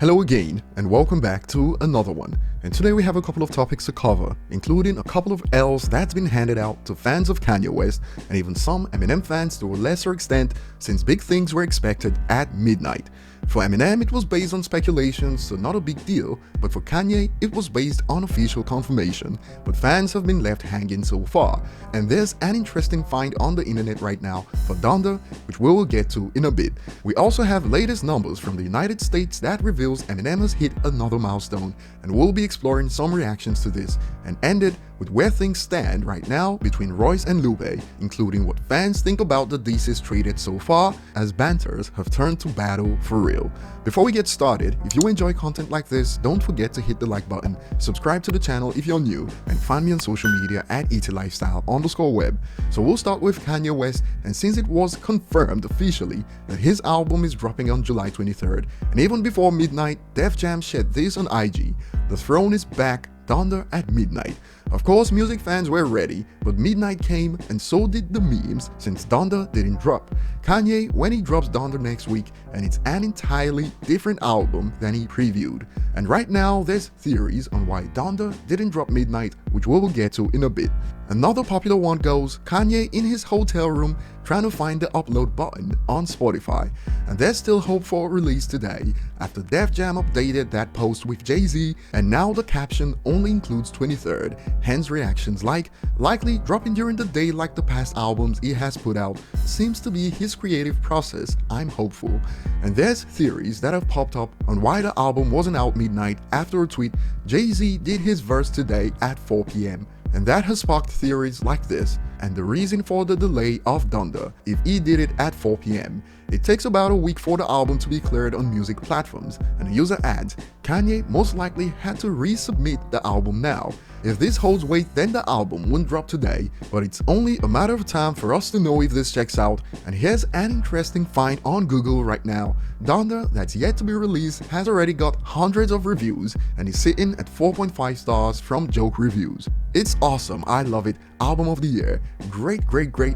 Hello again, and welcome back to another one. And today we have a couple of topics to cover, including a couple of L's that's been handed out to fans of Kanye West, and even some Eminem fans to a lesser extent, since big things were expected at midnight. For Eminem, it was based on speculation, so not a big deal, but for Kanye, it was based on official confirmation, but fans have been left hanging so far. And there's an interesting find on the internet right now for Donda, which we will get to in a bit. We also have latest numbers from the United States that reveals Eminem has hit another milestone, and we'll be exploring some reactions to this, and end it with where things stand right now between Royce and Lupe, including what fans think about the disses traded so far, as banters have turned to battle for real. Before we get started, if you enjoy content like this, don't forget to hit the like button, subscribe to the channel if you're new, and find me on social media at ETLifestyle_web. So we'll start with Kanye West, and since it was confirmed officially that his album is dropping on July 23rd, and even before midnight, Def Jam shared this on IG, the throne is back, Donda at midnight. Of course, music fans were ready, but midnight came and so did the memes since Donda didn't drop. Kanye, when he drops Donda next week, and it's an entirely different album than he previewed. And right now, there's theories on why Donda didn't drop midnight, which we will get to in a bit. Another popular one goes Kanye in his hotel room trying to find the upload button on Spotify, and there's still hope for a release today after Def Jam updated that post with Jay-Z, and now the caption only includes 23rd, hence reactions like likely dropping during the day like the past albums he has put out seems to be his creative process. I'm hopeful. And there's theories that have popped up on why the album wasn't out midnight after a tweet Jay-Z did his verse today at 4 p.m. And that has sparked theories like this, and the reason for the delay of Donda, if he did it at 4 p.m. It takes about a week for the album to be cleared on music platforms, and the user adds, Kanye most likely had to resubmit the album now. If this holds weight, then the album wouldn't drop today, but it's only a matter of time for us to know if this checks out, and here's an interesting find on Google right now. Donda, that's yet to be released, has already got hundreds of reviews and is sitting at 4.5 stars from Joke Reviews. It's awesome, I love it, album of the year, great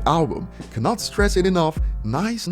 album, cannot stress it enough, nice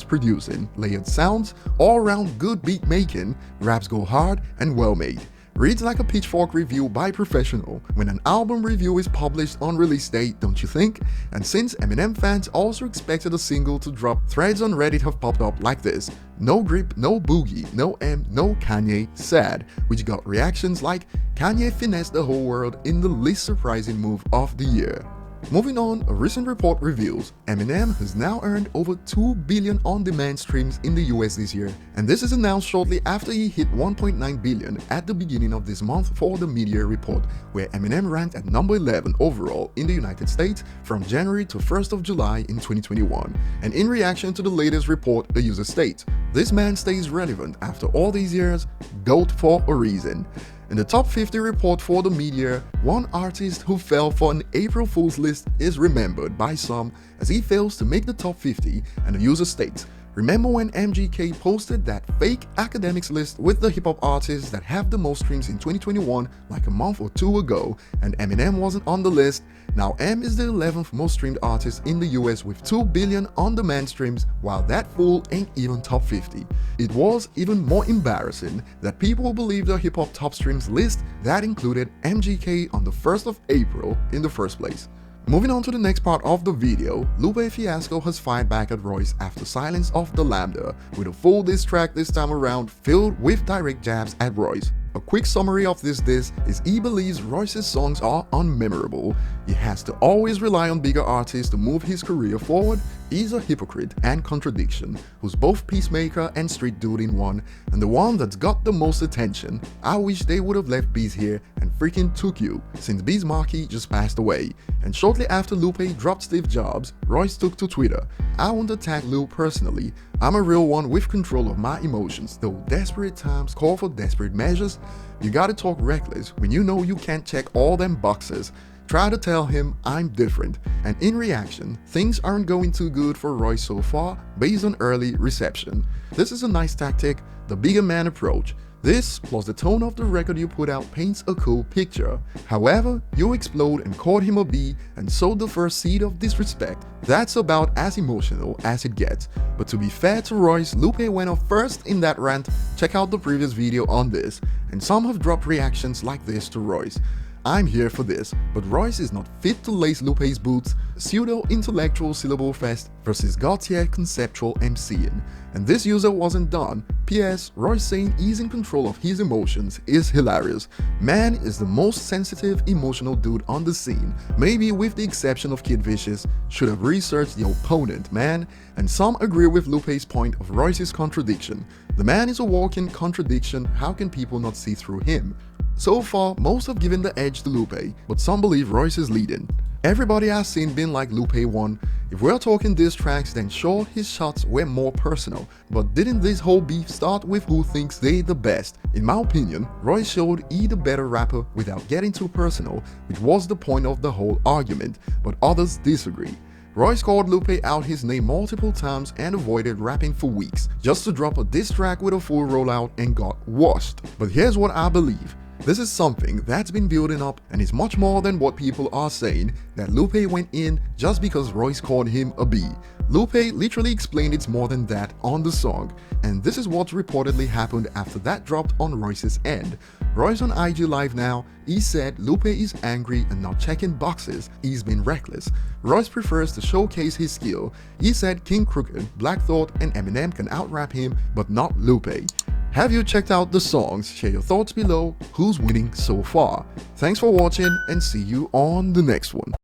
producing, layered sounds, all around good beat making, raps go hard and well made. Reads like a pitchfork review by professional when an album review is published on release date, don't you think? And since Eminem fans also expected a single to drop, threads on Reddit have popped up like this: no grip, no boogie, no M, no Kanye, sad, which got reactions like Kanye finessed the whole world in the least surprising move of the year. Moving on, a recent report reveals Eminem has now earned over 2 billion on-demand streams in the US this year, and this is announced shortly after he hit 1.9 billion at the beginning of this month for the media report, where Eminem ranked at number 11 overall in the United States from January to 1st of July in 2021. And in reaction to the latest report, the user states, this man stays relevant after all these years, GOAT for a reason. In the top 50 report for the media, one artist who fell for an April Fool's list is remembered by some as he fails to make the top 50, and the user states, remember when MGK posted that fake academics list with the hip-hop artists that have the most streams in 2021 like a month or two ago, and Eminem wasn't on the list? Now M is the 11th most streamed artist in the US with 2 billion on-demand streams, while that fool ain't even top 50. It was even more embarrassing that people believed the hip-hop top streams list that included MGK on the 1st of April in the first place. Moving on to the next part of the video, Lupe Fiasco has fired back at Royce after Silence of the Lambda, with a full diss track this time around filled with direct jabs at Royce. A quick summary of this diss is he believes Royce's songs are unmemorable, he has to always rely on bigger artists to move his career forward, he's a hypocrite and contradiction, who's both peacemaker and street dude in one, and the one that's got the most attention. I wish they would have left Bees here and freaking took you, since Bees Markie just passed away. And shortly after Lupe dropped Steve Jobs, Royce took to Twitter, I won't attack Lil personally, I'm a real one with control of my emotions, though desperate times call for desperate measures. You gotta talk reckless when you know you can't check all them boxes. Try to tell him I'm different. And in reaction, things aren't going too good for Royce so far based on early reception. This is a nice tactic, the bigger man approach. This, plus the tone of the record you put out, paints a cool picture. However, you explode and called him a B and sowed the first seed of disrespect. That's about as emotional as it gets. But to be fair to Royce, Lupe went off first in that rant. Check out the previous video on this. And some have dropped reactions like this to Royce. I'm here for this, but Royce is not fit to lace Lupe's boots. Pseudo-intellectual syllable fest versus Gautier conceptual MCing. And this user wasn't done. P.S. Royce saying he's in control of his emotions is hilarious. Man is the most sensitive, emotional dude on the scene. Maybe with the exception of Kid Vicious. Should have researched the opponent, man. And some agree with Lupe's point of Royce's contradiction. The man is a walking contradiction. How can people not see through him? So far, most have given the edge to Lupe, but some believe Royce is leading. Everybody I've seen been like Lupe won. If we're talking diss tracks, then sure, his shots were more personal. But didn't this whole beef start with who thinks they the best? In my opinion, Royce showed he the better rapper without getting too personal, which was the point of the whole argument, but others disagree. Royce called Lupe out his name multiple times and avoided rapping for weeks, just to drop a diss track with a full rollout and got washed. But here's what I believe. This is something that's been building up and is much more than what people are saying, that Lupe went in just because Royce called him a B. Lupe literally explained it's more than that on the song, and this is what reportedly happened after that dropped on Royce's end. Royce on IG Live now, he said Lupe is angry and not checking boxes, he's been reckless. Royce prefers to showcase his skill. He said King Crooked, Black Thought and Eminem can out-rap him, but not Lupe. Have you checked out the songs? Share your thoughts below. Who's winning so far? Thanks for watching and see you on the next one.